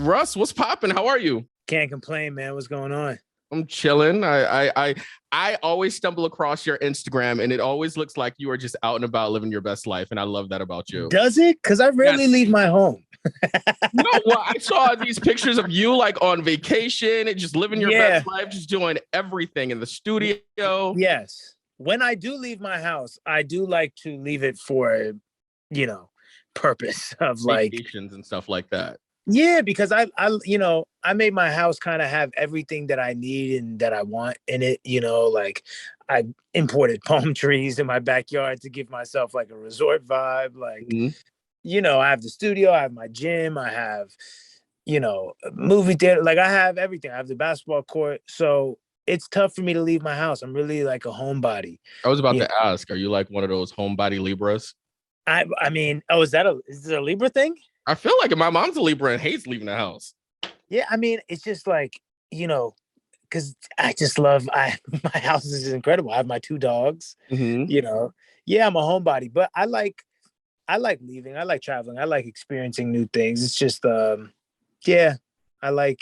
Russ, what's popping? How are you? Can't complain, man. What's going on? I'm chilling. I always stumble across your Instagram, and it always looks like you are just out and about living your best life, and I love that about you. Does it? Because I rarely Yes. leave my home. No, well, I saw these pictures of you like on vacation and just living your Yeah. best life, just doing everything in the studio. Yes. When I do leave my house, I do like to leave it for, you know, purpose of like, Vacations and stuff like that. yeah, because I made my house kind of have everything that I need and that I want in it. Like I imported palm trees in my backyard to give myself like a resort vibe. Like, Mhm. I have the studio, I have my gym, I have, a movie theater. Like I have everything. I have the basketball court. So it's tough for me to leave my house. I'm really like a homebody. I was about You know, to ask, are you like one of those homebody Libras? I mean, is it a Libra thing? I feel like my mom's a Libra and hates leaving the house. Yeah, I mean, it's just like, because I just love my house is incredible. I have my two dogs, Mm-hmm. you know. Yeah, I'm a homebody, but I like leaving. I like traveling. I like experiencing new things. It's just yeah, I like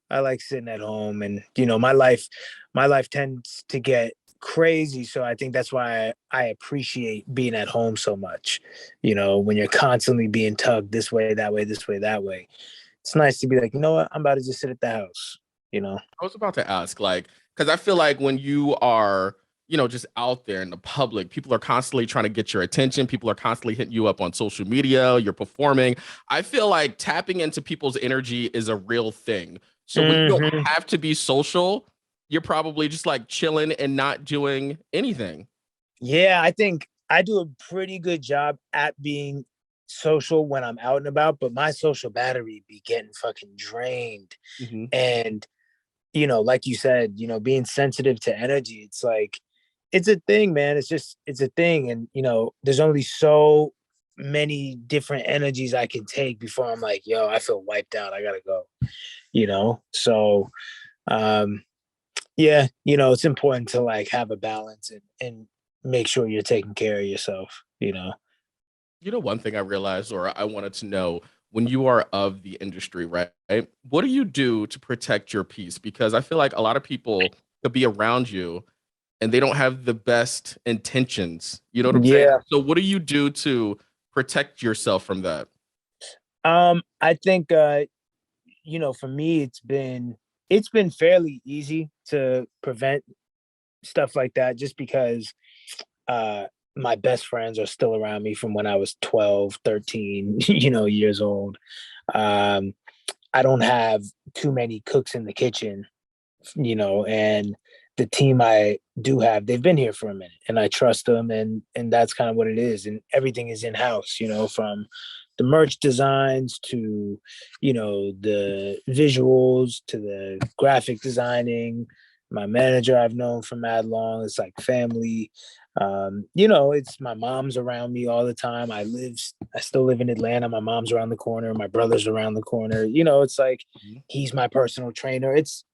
I like sitting at home, and my life tends to get crazy, so I think that's why I appreciate being at home so much. When you're constantly being tugged this way, that way, this way, that way, it's nice to be like, you know what, I'm about to just sit at the house. you know I was about to ask, like, because I feel like when you are, just out there in the public, people are constantly trying to get your attention. People are constantly hitting you up on social media. You're performing. I feel like tapping into people's energy is a real thing. So when you don't hmm have to be social, you're probably just like chilling and not doing anything. Yeah, I think I do a pretty good job at being social when I'm out and about, but my social battery be getting fucking drained. Hmm. And like you said, being sensitive to energy, it's like it's a thing, man. It's a thing. And there's only so many different energies I can take before I'm like, yo, I feel wiped out. I gotta go. So um yeah, it's important to like have a balance and make sure you're taking care of yourself. One thing I realized, or I wanted to know, when you are of the industry, right? What do you do to protect your peace? Because I feel like a lot of people could be around you and they don't have the best intentions. You know what I'm saying? Yeah. So what do you do to protect yourself from that? I think for me it's been fairly easy to prevent stuff like that just because uh my best friends are still around me from when I was 12, 13, years old. um I don't have too many cooks in the kitchen, and the team I do have, they've been here for a minute and I trust them, and that's kind of what it is. And everything is in house, from the merch designs to, the visuals to the graphic designing. My manager I've known for mad long. It's like family. It's my mom's around me all the time. I still live in Atlanta. My mom's around the corner, my brother's around the corner. It's like Mhm. he's my personal trainer. It's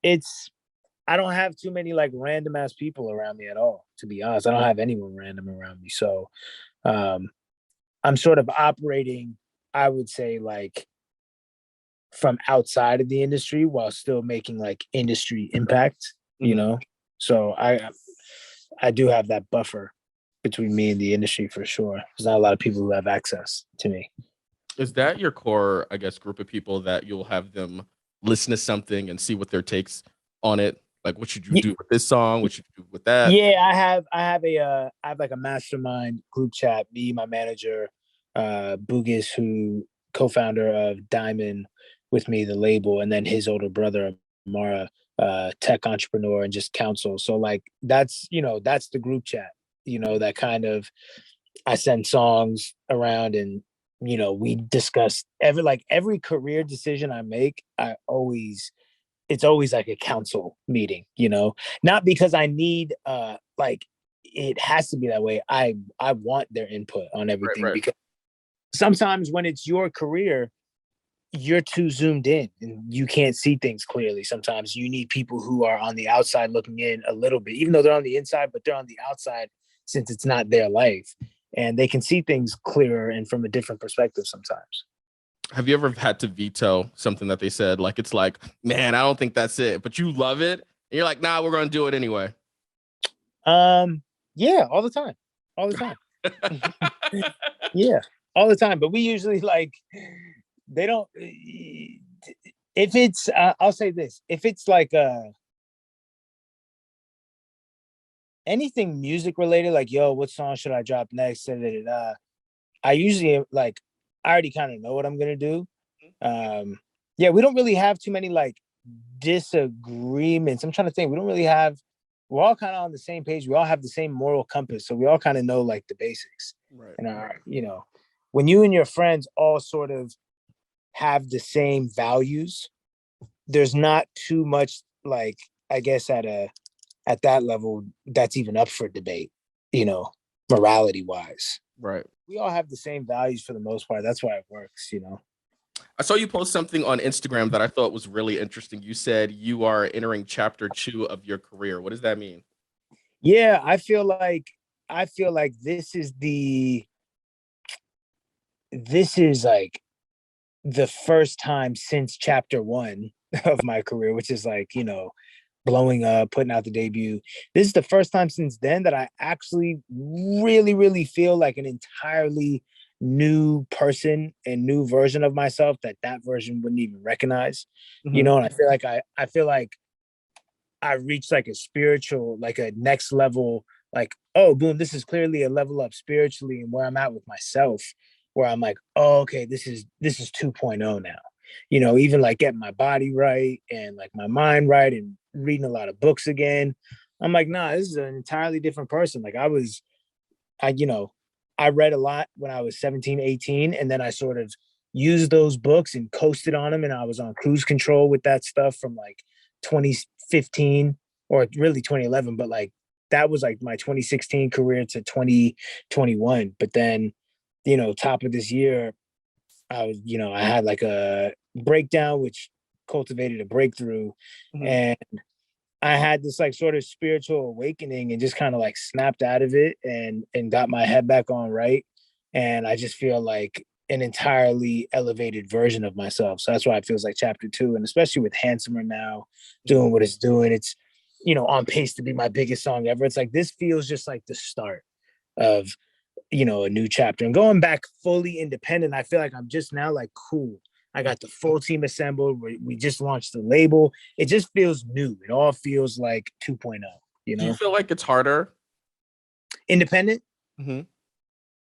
I don't have too many like random ass people around me at all, to be honest. I don't have anyone random around me. So um I'm sort of operating, I would say, like from outside of the industry while still making like industry impact, you Mhm. know? So I do have that buffer between me and the industry for sure. There's not a lot of people who have access to me. Is that your core, I guess, group of people that you'll have them listen to something and see what their takes on it? Like, what should you do with this song? What should you do with that? Yeah, I have like a mastermind group chat. Me, my manager, Bugis, who co-founder of Diamond with me, the label, and then his older brother, Mara, tech entrepreneur and just counsel. So like that's the group chat. That kind of I send songs around, and we discuss every career decision I make. It's always like a council meeting, not because I need like it has to be that way. I want their input on Right, everything right. because sometimes when it's your career, you're too zoomed in and you can't see things clearly. Sometimes you need people who are on the outside looking in a little bit, even though they're on the inside, but they're on the outside since it's not their life, and they can see things clearer and from a different perspective sometimes. Have you ever had to veto something that they said? Like it's like, man, I don't think that's it, but you love it, and you're like, nah, we're gonna do it anyway. Um, yeah, all the time, all the time. Yeah, all the time. But we usually like they don't. If it's, I'll say this: if it's like anything music related, like yo, what song should I drop next? Da, da, da, da, I usually like I already kind of know what I'm gonna do. Um, yeah, we don't really have too many like disagreements. I'm trying to think. We don't really have. We're all kind of on the same page. We all have the same moral compass, so we all kind of know like the basics. Right. And when you and your friends all sort of have the same values, there's not too much like I guess at that level that's even up for debate. You know, morality wise, Right. we all have the same values for the most part. That's why it works. I saw you post something on Instagram that I thought was really interesting. You said you are entering chapter 2 of your career. What does that mean? Yeah, I feel like this is like the first time since chapter one of my career, which is like, blowing up, putting out the debut. This is the first time since then that I actually really, really feel like an entirely new person and new version of myself that version wouldn't even recognize. Mhm. And I feel like I reached like a spiritual, like a next level, like, oh, boom, this is clearly a level up spiritually and where I'm at with myself, where I'm like, oh, okay, this is 2.0 now. Even like getting my body right and like my mind right and reading a lot of books again. I'm like, nah, this is an entirely different person. Like I, you know, I read a lot when I was 17, 18, and then I sort of used those books and coasted on them. And I was on cruise control with that stuff from like 2015 or really 2011. But like that was like my 2016 career to 2021. But then, top of this year, I had like a breakdown, which cultivated a breakthrough. Mhm. And I had this like sort of spiritual awakening and just kind of like snapped out of it and got my head back on right. And I just feel like an entirely elevated version of myself. So that's why it feels like chapter two. And especially with Handsomer now Mhm. doing what it's doing, it's on pace to be my biggest song ever. It's like this feels just like the start of a new chapter and going back fully independent. I feel like I'm just now like cool. I got the full team assembled. We just launched the label. It just feels new. It all feels like 2.0, Do you feel like it's harder? independent. Mhm.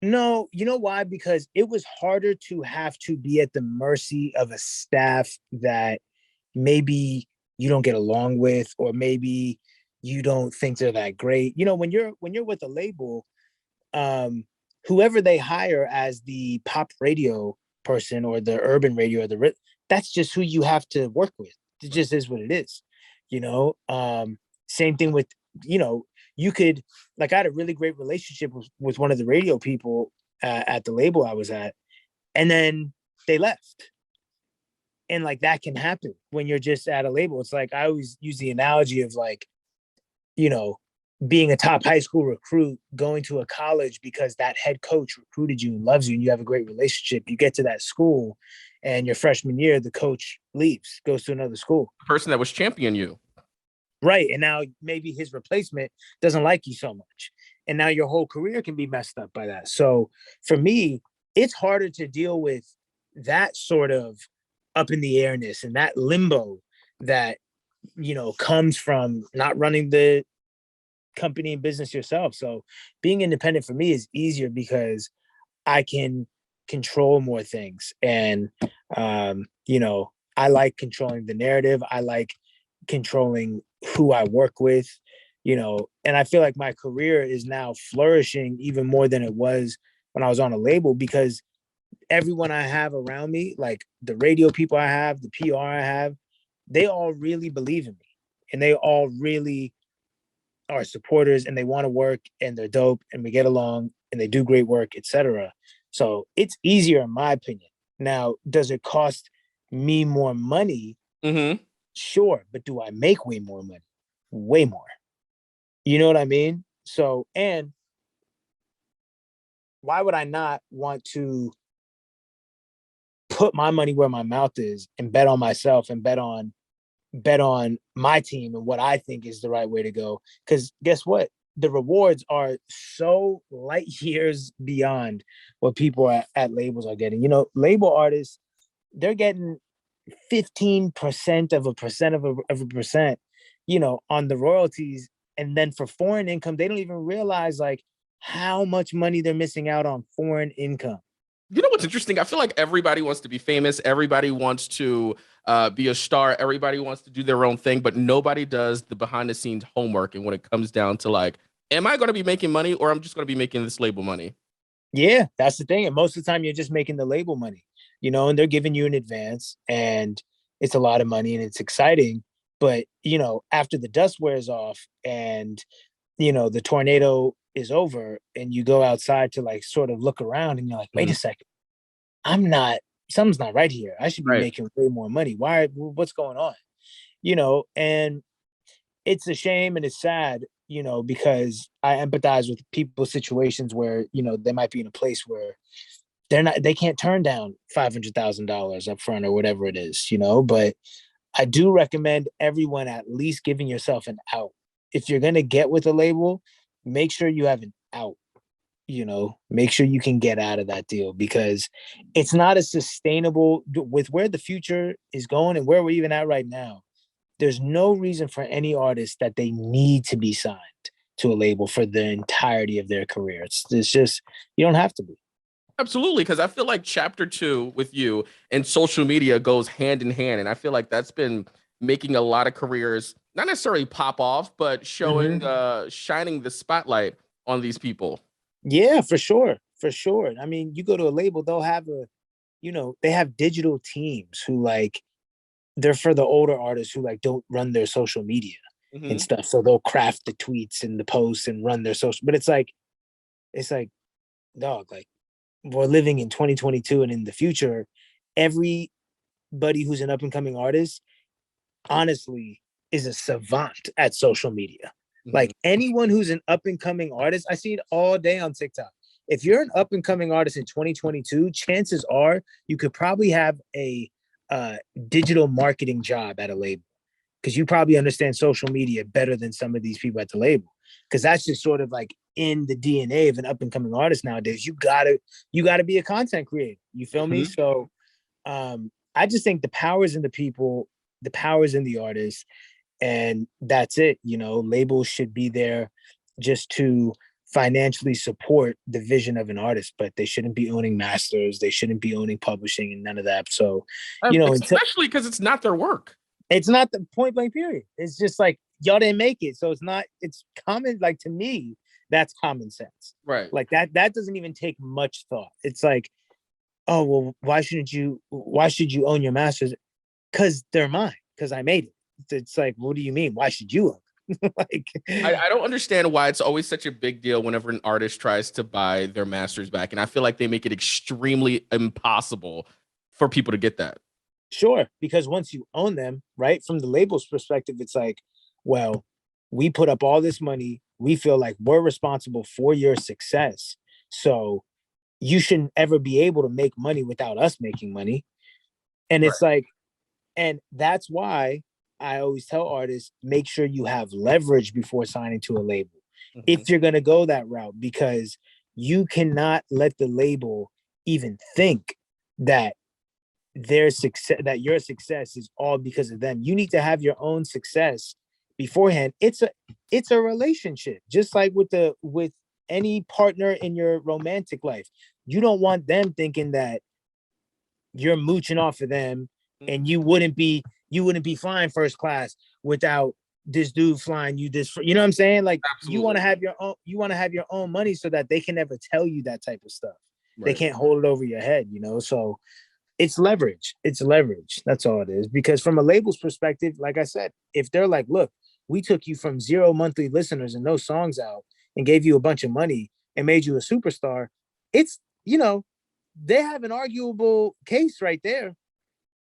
No, you know why? Because it was harder to have to be at the mercy of a staff that maybe you don't get along with, or maybe you don't think they're that great. When you're with a label, um, whoever they hire as the pop radio person or the urban radio or that's just who you have to work with. It Right. just is what it is, you know. Same thing with you know you could like I had a really great relationship with one of the radio people at the label I was at, and then they left, and like that can happen when you're just at a label. It's like I always use the analogy of like you know, being a top high school recruit, going to a college because that head coach recruited you and loves you and you have a great relationship. You get to that school and your freshman year, the coach leaves, goes to another school. The person that was champion you. Right. And now maybe his replacement doesn't like you so much. And now your whole career can be messed up by that. So for me, it's harder to deal with that sort of up in the airness and that limbo that, comes from not running the company and business yourself. So being independent for me is easier because I can control more things. And, I like controlling the narrative. I like controlling who I work with, and I feel like my career is now flourishing even more than it was when I was on a label because everyone I have around me, like the radio people I have, the PR I have, they all really believe in me and they all really are supporters and they want to work and they're dope and we get along and they do great work, etc. So it's easier in my opinion. Now, does it cost me more money? Mhm. Sure, but do I make way more money? Way more. You know what I mean? So, and why would I not want to put my money where my mouth is and bet on myself and bet on my team and what I think is the right way to go. Because guess what? The rewards are so light years beyond what people at labels are getting. Label artists, they're getting 15% of a percent of a percent, on the royalties. And then for foreign income, they don't even realize like how much money they're missing out on foreign income. You know what's interesting? I feel like everybody wants to be famous. Everybody wants to be a star. Everybody wants to do their own thing, but nobody does the behind the scenes homework. And when it comes down to like, am I going to be making money or I'm just going to be making this label money? Yeah, that's the thing. And most of the time, you're just making the label money, and they're giving you an advance, and it's a lot of money and it's exciting. But, after the dust wears off and, the tornado is over and you go outside to like sort of look around and you're like, wait a Mhm. second, something's not right here. I should be Right. making way more money. What's going on? And it's a shame and it's sad, because I empathize with people's situations where, they might be in a place where they can't turn down $500,000 up front or whatever it is, but I do recommend everyone at least giving yourself an out. If you're going to get with a label, make sure you have an out, make sure you can get out of that deal because it's not a sustainable with where the future is going and where we're even at right now. There's no reason for any artist that they need to be signed to a label for the entirety of their career. It's just, you don't have to be. Absolutely, because I feel like chapter two with you and social media goes hand in hand, and I feel like that's been making a lot of careers not necessarily pop off, but showing, Mm-hmm. shining the spotlight on these people. Yeah, for sure. For sure. I mean, you go to a label, they have digital teams who like, they're for the older artists who like don't run their social media and Hmm. stuff. So they'll craft the tweets and the posts and run their social, but it's like, dog, like we're living in 2022 and in the future, everybody who's an up and coming artist, honestly, is a savant at social media. Hmm. Like anyone who's an up and coming artist, I see it all day on TikTok. If you're an up and coming artist in 2022, chances are you could probably have a uh, digital marketing job at a label because you probably understand social media better than some of these people at the label. Because that's just sort of like in the DNA of an up and coming artist nowadays. You gotta be a content creator. You feel me? Hmm. So I just think the powers in the people, the powers in the artists, and that's it. Labels should be there just to financially support the vision of an artist, but they shouldn't be owning masters. They shouldn't be owning publishing and none of that. So, until Especially because it's not their work. it's not the point blank period. It's just like y'all didn't make it. So it's not, it's common, like to me, that's common sense. Right. Like that doesn't even take much thought. It's like, oh well, why should you own your masters? Because they're mine, because I made it. It's like, what do you mean? Why should you own? Like, I don't understand why it's always such a big deal whenever an artist tries to buy their masters back. And I feel like they make it extremely impossible for people to get that. sure, because once you own them, right, from the label's perspective, it's like, well, we put up all this money. We feel like we're responsible for your success. So you shouldn't ever be able to make money without us making money. And Right. it's like, and that's why I always tell artists, make sure you have leverage before signing to a label. Mhm. If you're going to go that route, because you cannot let the label even think that their success, that your success is all because of them. You need to have your own success beforehand. It's a relationship, just like with any partner in your romantic life. You don't want them thinking that you're mooching off of them and you wouldn't be flying first class without this dude flying you this, you know what I'm saying? Like you want Absolutely. to have your own, money so that they can never tell you that type of stuff. They Right. can't hold it over your head, so it's leverage. It's leverage. That's all it is. Because from a label's perspective, like I said, if they're like, look, we took you from 0 monthly listeners and no songs out and gave you a bunch of money and made you a superstar, it's, they have an arguable case right there.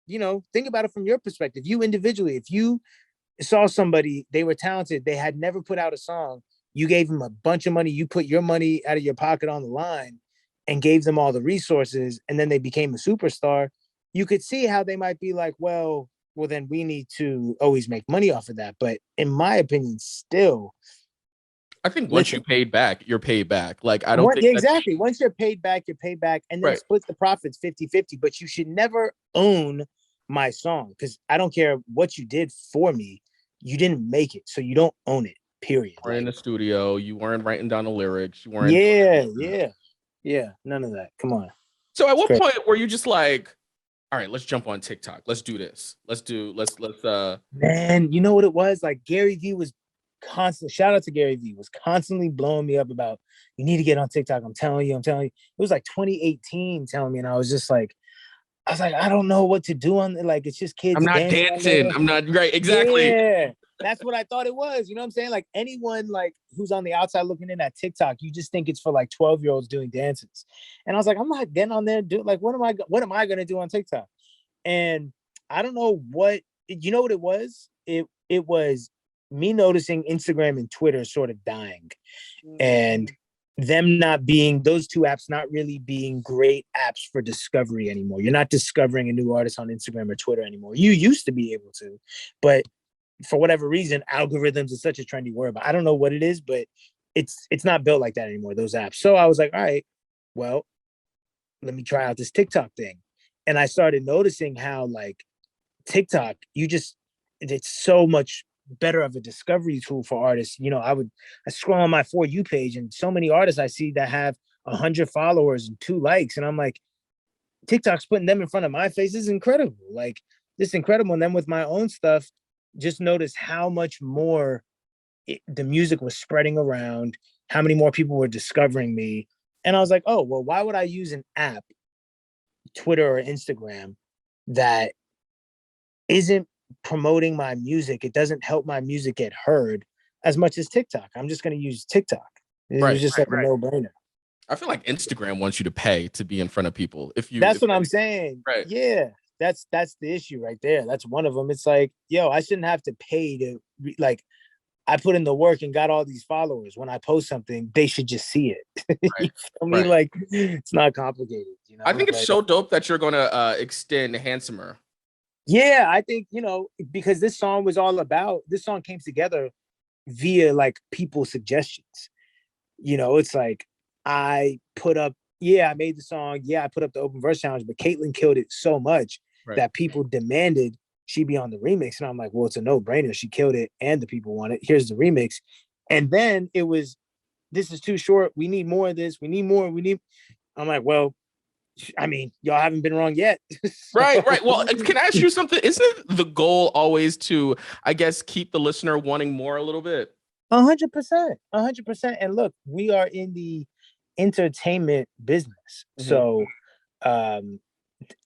Think about it from your perspective. You individually, if you saw somebody, they were talented, they had never put out a song, you gave them a bunch of money, you put your money out of your pocket on the line and gave them all the resources, and then they became a superstar. you could see how they might be like, well, then we need to always make money off of that. But in my opinion, still, I think once you listen, paid back, you're paid back. Like I don't think that exactly. Once you're paid back, you're paid back, and then right. split the profits 50-50. But you should never own my song because I don't care what you did for me. You didn't make it, so you don't own it, period. You weren't in the studio, you weren't writing down the lyrics, you weren't doing Yeah, any of that. yeah, yeah. None of that. Come on. So at It's what great. point were you just like, all right, let's jump on TikTok. Let's do this. Let's Man, you know what it was? Like Gary Vee was constant. Shout out to Gary Vee was constantly blowing me up about you need to get on TikTok. I'm telling you, I'm telling you. It was like 2018 telling me, and I was just like, I don't know what to do on like it's just I'm kids not dancing on dancing. there. I'm not right. Exactly. Yeah. That's what I thought it was. You know what I'm saying? Like anyone like who's on the outside looking in at TikTok, you just think it's for like 12-year-olds doing dances. And I was like, I'm not getting on there do like what am I gonna do on TikTok? And I don't know what you know what it was? It was me noticing Instagram and Twitter sort of dying and them not being those two apps not really being great apps for discovery anymore. You're not discovering a new artist on Instagram or Twitter anymore. You used to be able to, but for whatever reason, algorithms is such a trendy word, but I don't know what it is, but it's not built like that anymore, those apps. So I was like, all right, well, let me try out this TikTok thing. And I started noticing how like TikTok, it's so much better of a discovery tool for artists. You know, I scroll on my For You page and so many artists I see that have 100 followers and 2 likes. And I'm like, TikTok's putting them in front of my face. This is incredible. Like, this is incredible. And then with my own stuff, just notice how much more the music was spreading around, how many more people were discovering me. And I was like, oh, well, why would I use an app, Twitter or Instagram, that isn't promoting my music? It doesn't help my music get heard as much as TikTok. I'm just going to use TikTok. It was Right. just like a no-brainer. I feel like Instagram wants you to pay to be in front of people. That's If what I'm saying. right. Yeah, that's the issue right there. That's one of them. It's like, yo, I shouldn't have to pay to like. I put in the work and got all these followers. When I post something, they should just see it. Right. You feel me? Right. Like it's not complicated, you I know. think it's But so dope that you're gonna extend handsomer. yeah, I think because this song was all about. This song came together via like people's suggestions. It's like I made the song. Yeah, I put up the open verse challenge, but Caitlyn killed it so much Right. that people demanded she be on the remix. And I'm like, well, it's a no-brainer. She killed it and the people want it. Here's the remix. And then it was, this is too short. We need more of this. We need more. I'm like, well, I mean, y'all haven't been wrong yet. Right, So, right. Well, can I ask you something? Isn't the goal always to, I guess, keep the listener wanting more a little bit? 100%, 100%. And look, we are in the entertainment business. Mhm. So um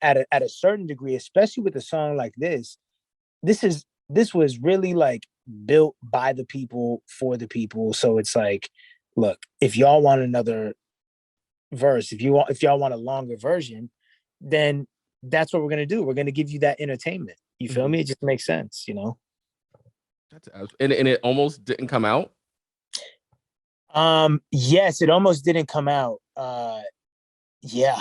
at a certain degree, especially with a song like this was really like built by the people for the people. So it's like, look, if y'all want another verse, if y'all want a longer version, then that's what we're gonna do. We're gonna give you that entertainment. You feel Mhm. me? It just makes sense. And it almost didn't come out. Yes, it almost didn't come out. Yeah,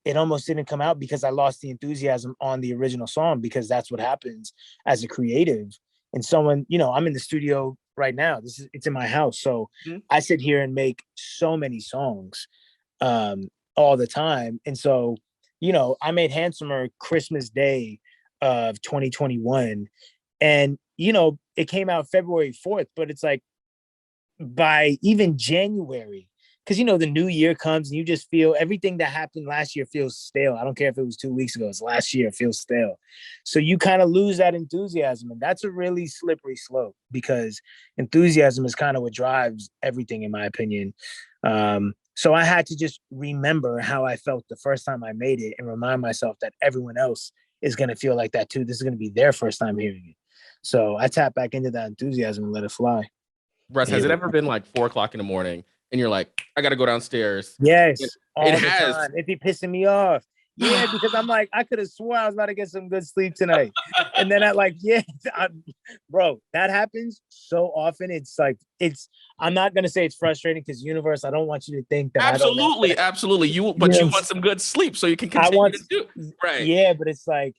it almost didn't come out because I lost the enthusiasm on the original song, because that's what happens as a creative. And I'm in the studio right now. It's in my house. So Mhm. I sit here and make so many songs all the time. And so, I made Handsomer Christmas Day of 2021. And, it came out February 4th, but it's like by even January, because the new year comes and you just feel everything that happened last year feels stale. I don't care if it was 2 weeks ago, it's last year, it feels stale. So you kind of lose that enthusiasm. And that's a really slippery slope, because enthusiasm is kind of what drives everything, in my opinion. So I had to just remember how I felt the first time I made it and remind myself that everyone else is going to feel like that too. This is going to be their first time hearing it. So I tap back into that enthusiasm and let it fly. Russ, has it ever been like 4 o'clock in the morning and you're like, I gotta go downstairs? Yes, It all the has. time. It be pissing me off. Yeah, because I'm like, I could have swore I was about to get some good sleep tonight. And then bro, that happens so often. It's like, I'm not going to say it's frustrating because universe, I don't want you to think that I don't want Absolutely, absolutely. you But know, you want some good sleep so you can I continue want, to do right. yeah, but it's like,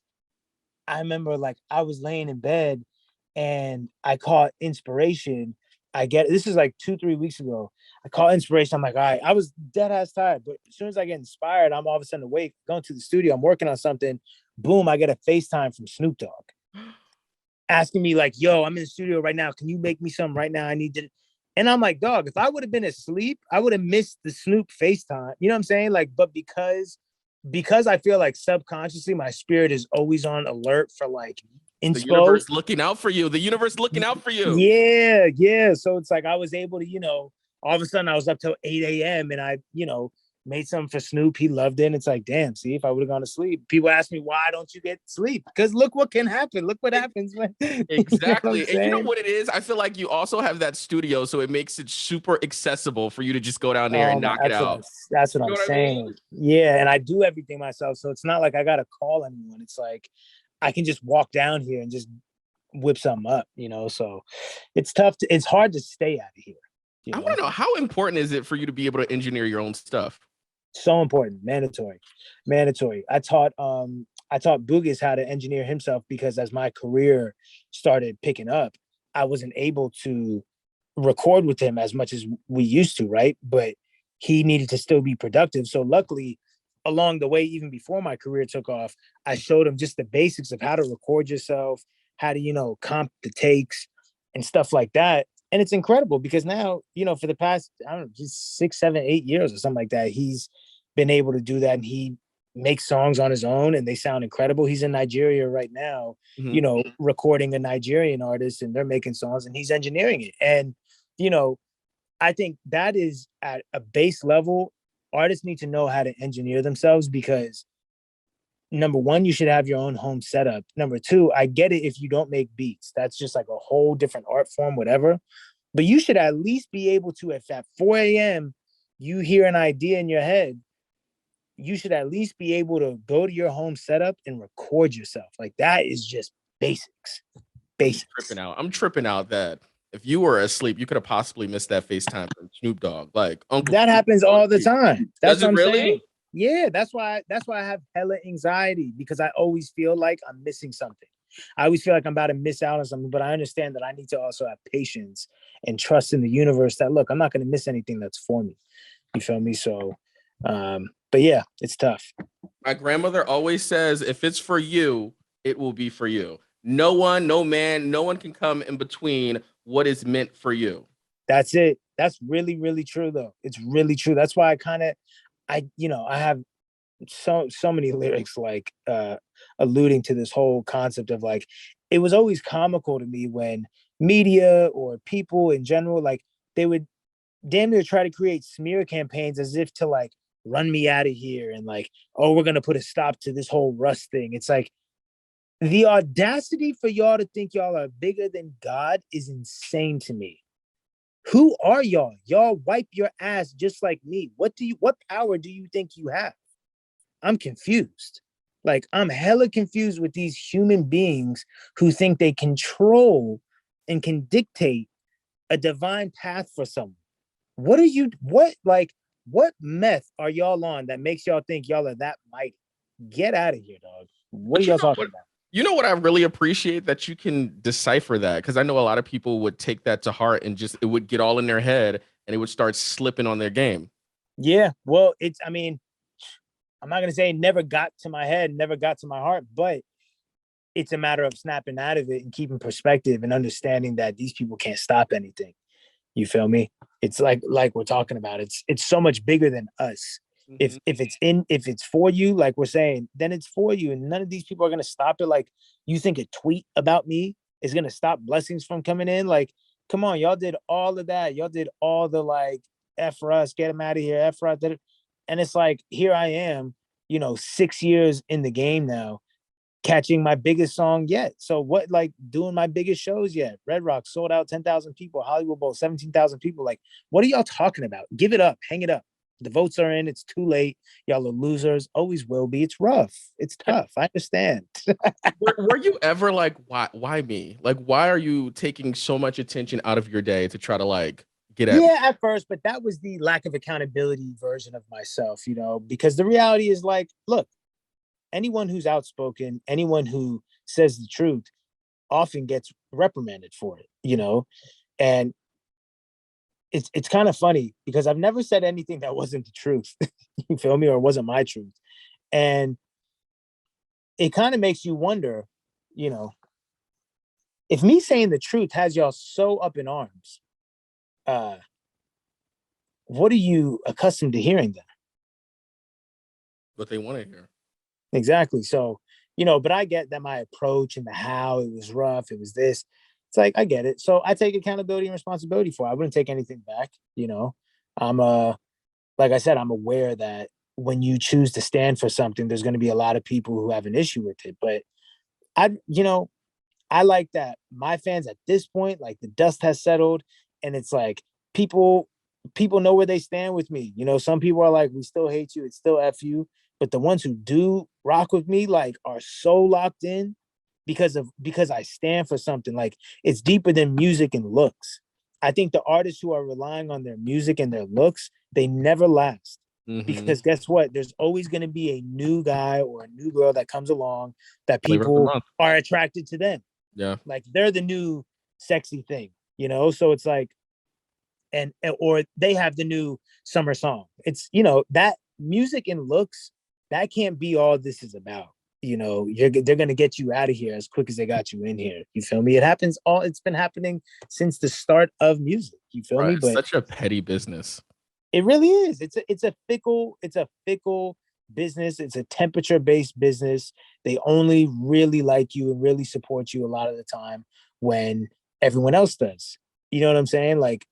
I remember like I was laying in bed and I caught inspiration. This is like 2, 3 weeks ago. I caught inspiration. I'm like, all right, I was dead ass tired, but as soon as I get inspired, I'm all of a sudden awake, going to the studio. I'm working on something. Boom, I get a FaceTime from Snoop Dogg asking me like, yo, I'm in the studio right now. Can you make me something right now? I need to. And I'm like, dog, if I would have been asleep, I would have missed the Snoop FaceTime. You know what I'm saying? Like, but because I feel like subconsciously my spirit is always on alert for like The inspo. universe looking out for you. The universe looking out for you. Yeah, yeah. So it's like I was able to, all of a sudden I was up till 8 a.m. and I, made something for Snoop. He loved it. And it's like, damn, see, if I would have gone to sleep. People ask me, why don't you get sleep? Because look what can happen. Look what happens when you know what I'm Exactly. And you know saying? what it is? I feel like you also have that studio, so it makes it super accessible for you to just go down there and knock it out. That's what You know I'm what I mean? saying. Yeah, and I do everything myself. So it's not like I gotta call anyone. It's like I can just walk down here and just whip something up. So it's tough it's hard to stay out of here, you I want know. to know, how important is it for you to be able to engineer your own stuff? So important, mandatory. I taught Bugis how to engineer himself because as my career started picking up, I wasn't able to record with him as much as we used to, right? But he needed to still be productive. So luckily, along the way, even before my career took off, I showed him just the basics of how to record yourself, how to, comp the takes and stuff like that. And it's incredible because now, for the past, I don't know, just 6, 7, 8 years or something like that, he's been able to do that and he makes songs on his own and they sound incredible. He's in Nigeria right now, Mhm. recording a Nigerian artist and they're making songs and he's engineering it. And, you know, I think that is at a base level, artists need to know how to engineer themselves because number one, you should have your own home setup. Number two, I get it if you don't make beats. That's just like a whole different art form, whatever. But you should at least be able to, if at 4 a.m. you hear an idea in your head, you should at least be able to go to your home setup and record yourself. Like that is just basics. Basics. I'm tripping out that if you were asleep, you could have possibly missed that FaceTime from Snoop Dogg. Like Uncle That Snoop happens calling all the you. time. That's Does what it I'm really? saying. Yeah, that's why I have hella anxiety because I always feel like I'm missing something. I always feel like I'm about to miss out on something, but I understand that I need to also have patience and trust in the universe that look, I'm not going to miss anything that's for me. You feel me? So, but yeah, it's tough. My grandmother always says, if it's for you, it will be for you. No one, no man, no one can come in between what is meant for you. That's it. That's really, really true though. It's really true. That's why I have so many lyrics like alluding to this whole concept of like it was always comical to me when media or people in general like they would damn near try to create smear campaigns as if to like run me out of here and like, oh, we're gonna put a stop to this whole Russ thing. It's like the audacity for y'all to think y'all are bigger than God is insane to me. Who are y'all? Y'all wipe your ass just like me. What power do you think you have? I'm confused. Like I'm hella confused with these human beings who think they control and can dictate a divine path for someone. What meth are y'all on that makes y'all think y'all are that mighty? Get out of here, dog. What are But you y'all know talking what? about? You know what I really appreciate that you can decipher that, because I know a lot of people would take that to heart and just it would get all in their head and it would start slipping on their game. Yeah, well, I mean, I'm not gonna say it never got to my head, never got to my heart, but it's a matter of snapping out of it and keeping perspective and understanding that these people can't stop anything. You feel me? It's like we're talking about. It's so much bigger than us. Mhm. If it's for you, like we're saying, then it's for you, and none of these people are gonna stop it. Like you think a tweet about me is gonna stop blessings from coming in? Like, come on, y'all did all of that. Y'all did all the like F Russ, get him out of here, F Russ, and it's like here I am, 6 years in the game now, catching my biggest song yet. So what, like doing my biggest shows yet? Red Rock sold out 10,000 people, Hollywood Bowl 17,000 people. Like, what are y'all talking about? Give it up, hang it up. The votes are in. It's too late. Y'all are losers. Always will be. It's rough. It's tough. I understand. Were you ever like, why me? Like, why are you taking so much attention out of your day to try to like get at me? Yeah, at first, but that was the lack of accountability version of myself, because the reality is like, look, anyone who's outspoken, anyone who says the truth often gets reprimanded for it. And it's kind of funny because I've never said anything that wasn't the truth. You feel me? Or wasn't my truth. And it kind of makes you wonder, you know, if me saying the truth has y'all so up in arms, uh, what are you accustomed to hearing then? What they want to hear. Exactly. So, but I get that my approach and the how it was rough, it was this. It's like I get it. So I take accountability and responsibility for it. I wouldn't take anything back. I'm like I said, I'm aware that when you choose to stand for something, there's going to be a lot of people who have an issue with it. But I like that my fans at this point, like the dust has settled, and it's like people people know where they stand with me. Some people are like, we still hate you, it's still F you. But the ones who do rock with me, like, are so locked in because I stand for something. Like, it's deeper than music and looks. I think the artists who are relying on their music and their looks, they never last. Mm-hmm. Because guess what? There's always going to be a new guy or a new girl that comes along that Flavor of the people month. are attracted to them. Yeah. Like, they're the new sexy thing. So it's like, and or they have the new summer song. It's that music and looks, that can't be all this is about. They're gonna get you out of here as quick as they got you in here. You feel me? It's been happening since the start of music. You feel Right. me? It's But such a petty business. it really is. It's a fickle business. It's a temperature based business. They only really like you and really support you a lot of the time when everyone else does. You know what I'm saying? Like,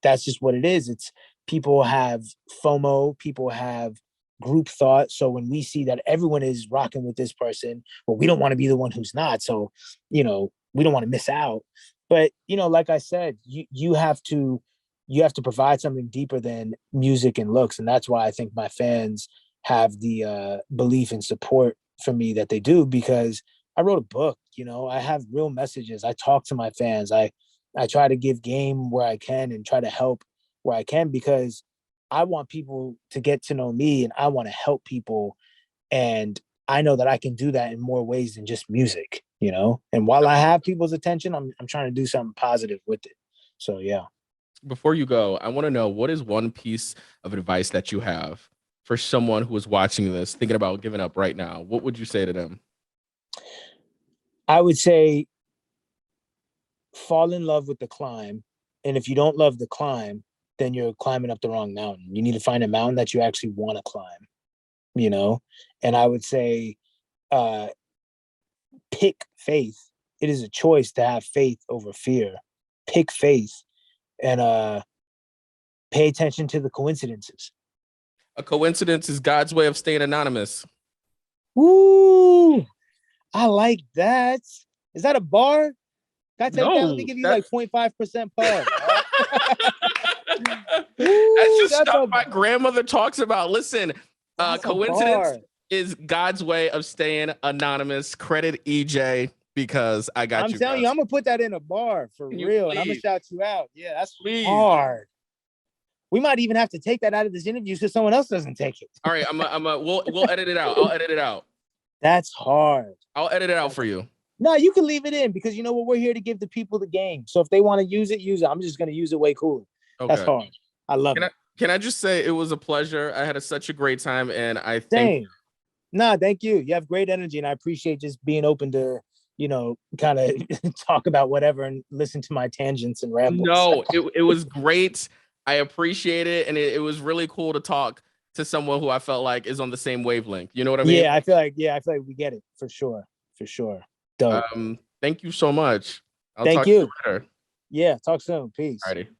that's just what it is. It's People have FOMO. People have group thought. So when we see that everyone is rocking with this person, well, we don't want to be the one who's not. So, we don't want to miss out. But like I said, you have to provide something deeper than music and looks. And that's why I think my fans have the belief and support for me that they do, because I wrote a book. I have real messages. I talk to my fans. I try to give game where I can and try to help where I can, because I want people to get to know me and I want to help people. And I know that I can do that in more ways than just music. And while I have people's attention, I'm trying to do something positive with it. So yeah. Before you go, I want to know, what is one piece of advice that you have for someone who is watching this, thinking about giving up right now? What would you say to them? I would say fall in love with the climb. And if you don't love the climb, then you're climbing up the wrong mountain. You need to find a mountain that you actually want to climb. And I would say, uh, pick faith. It is a choice to have faith over fear. Pick faith and pay attention to the coincidences. A coincidence is God's way of staying anonymous. Woo! I like that. Is that a bar? Can I take that? Let me No, give you like that's 0.5% pub. that's Woo, just stuff my grandmother talks about. Listen, that's a coincidence bar. is God's way of staying anonymous. Credit EJ, because I got I'm you, telling you, Russ. I'm gonna put that in a bar for Can you real, and I'm gonna please, shout you out. Yeah, that's please? hard. We might even have to take that out of this interview so someone else doesn't take it. All right, we'll edit it out. I'll edit it out. That's hard. I'll edit it out That's for you. No, you can leave it in, because you know what? We're here to give the people the game. So if they want to use it, use it. I'm just gonna use it way cooler. That's Okay. hard. I love Can I it. can I just say it was a pleasure? I had such a great time, and I thank. Same. Nah, thank you. You have great energy, and I appreciate just being open to, kind of talk about whatever and listen to my tangents and rambles. No, it was great. I appreciate it, and it was really cool to talk to someone who I felt like is on the same wavelength. You know what I mean? I feel like we get it for sure. For sure. Dope. Thank you so much. I'll Thank talk to you you. later. Yeah, talk soon. Peace. Alrighty.